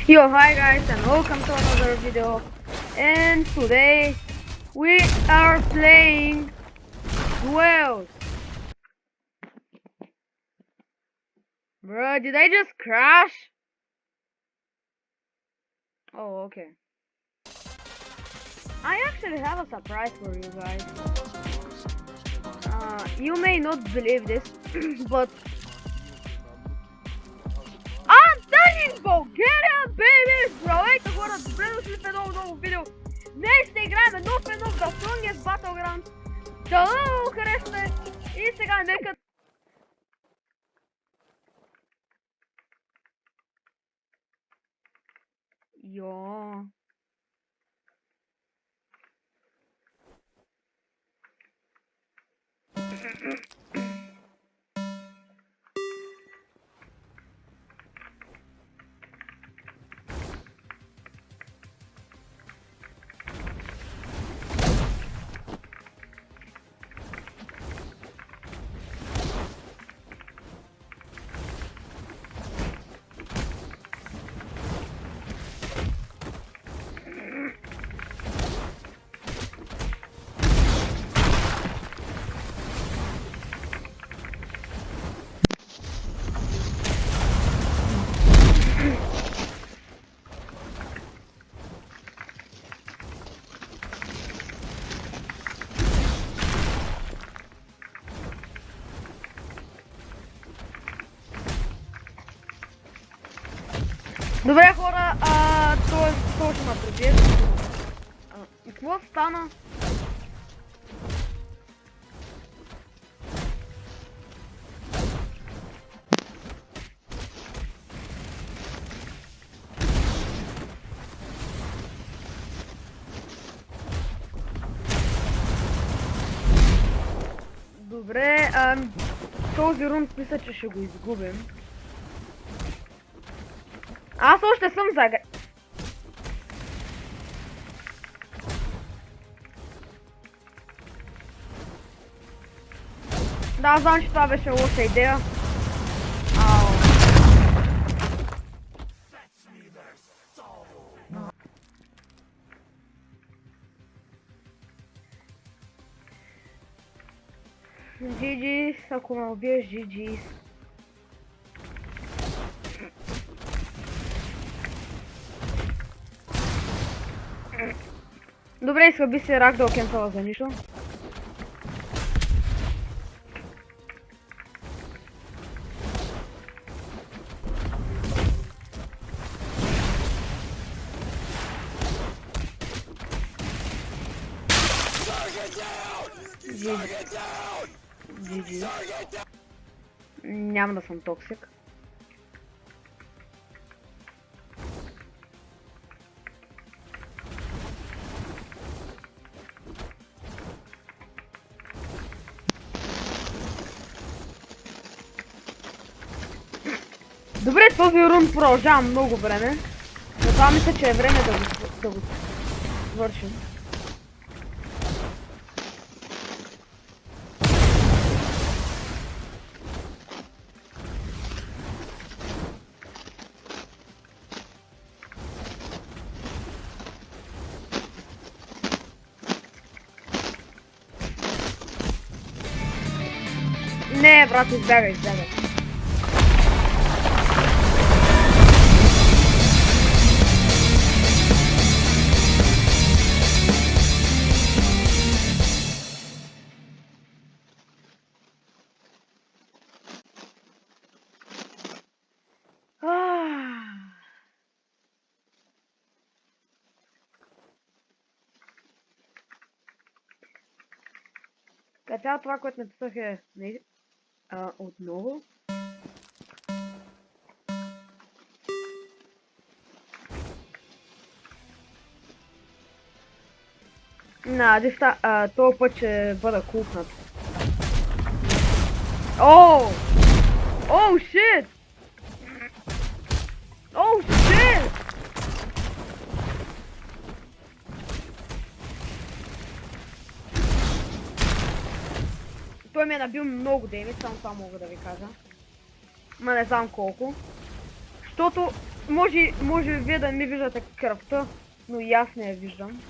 Yo, hi guys, and welcome to another video. And today we are playing Duels. Bro, did I just crash? Oh, okay. I actually have a surprise for you guys. You may not believe this, but I'm telling Bulgaria, baby! Здравейте хора, добре дошли в едно ново видео. Днес ще играем едно в едно в The Strongest Battlegrounds. Дано го харесате и сега нека... Йо... Добре хора, това ще ме прибие. И какво стана? Добре, този рунд мисля, че ще го изгубим. Аз още съм загр... Да, знам, че това беше лоша идея. Ау. GG's, ако ме убиеш, GG's. Добре, изхъби се рак да окенсала за нищо. GG. Няма да съм токсик. Добре, този рунд продължава много време. Но това мисля, че е време да го свършим. Не, брат, избягай. Цяло това, което написах е отново. Този път ще бъда кухнат. Оу! Оу, шит! Оу, шит! Той ми е набил много демидж, само това мога да ви кажа. Ма не знам колко. Защото Може вие да не виждате кръвта, но и аз не я виждам.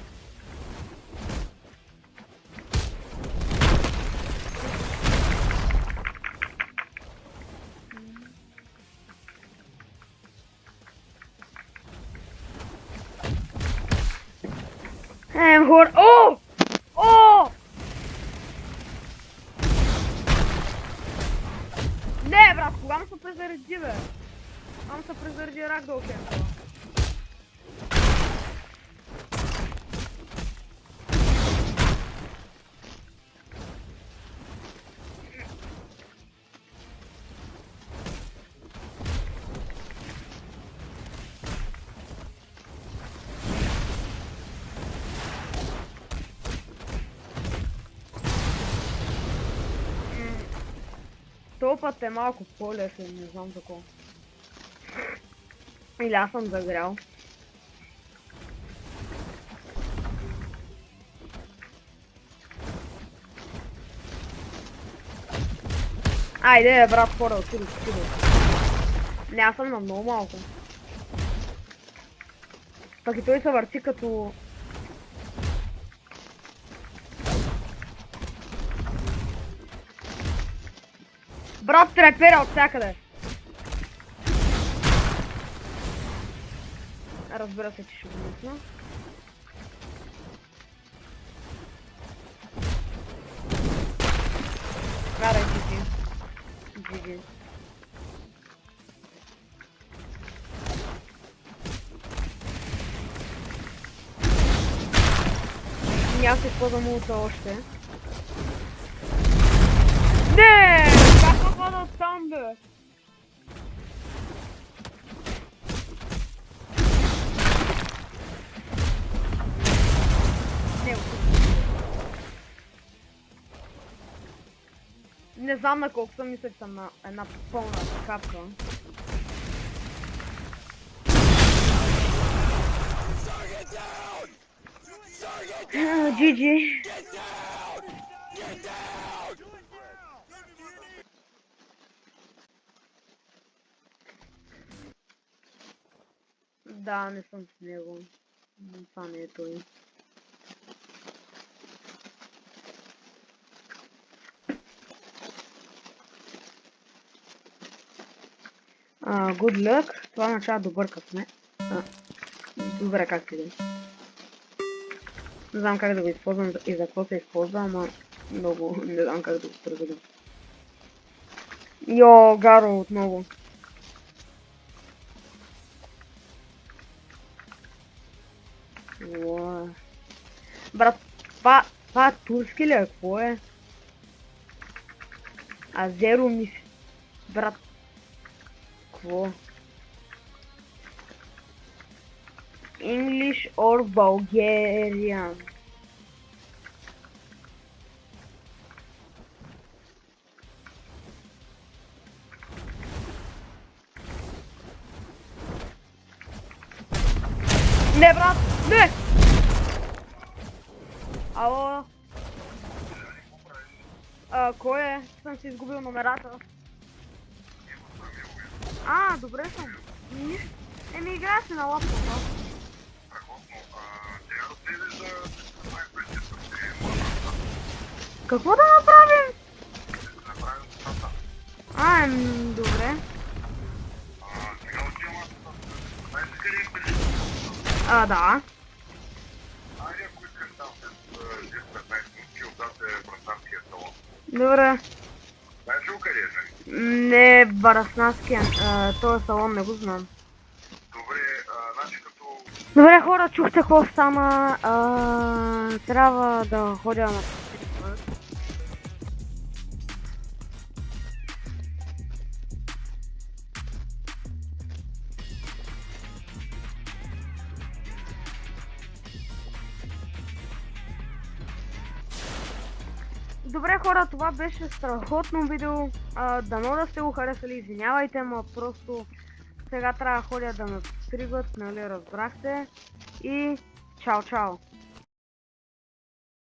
Хора... О! О! Не, брат, кога ме се презареди, бе? Ама се презареди рак да окем това. Този път е малко по-лесен, не знам такова. Или аз съм загрял. Айде, брат, хора, отиде. Не, аз съм на много малко. Пък и той се върти като... Брат, трепера от всякъде. Разбира се, че ще го мисля. Карай, GG. Няма се използвам улта още. Не! Как хода от там, бе? Не знам на колко съм, мисля, че съм на една пълна капка. GG. Да, не съм с него. Това не е той. Good luck. Това означава добър късмет. Добре, как ти да. Не знам как да го използвам и за какво се използва, ама много не знам как да го преведа. Йо, Гаро отново. Брат, това турски ли е? Какво е? Азеро мисля. Брат. Какво? English or Bulgarian? Не, брат! Не! Ало? Кой е? Съм си изгубил номерата. Добре съм. Еми, играя си на лаптопа. Какво да направим? Добре. Да. Добре. Знаеш ли къде е? Не, Бараснавския. Този салон не го знам. Добре, значи като... Добре, хора, чухте какво стана. Трябва да ходя на... Добре, хора, това беше страхотно видео. Дано да сте го харесали, извинявайте, но просто сега трябва да ходя да ме подстригват, нали разбрахте. И чао, чао!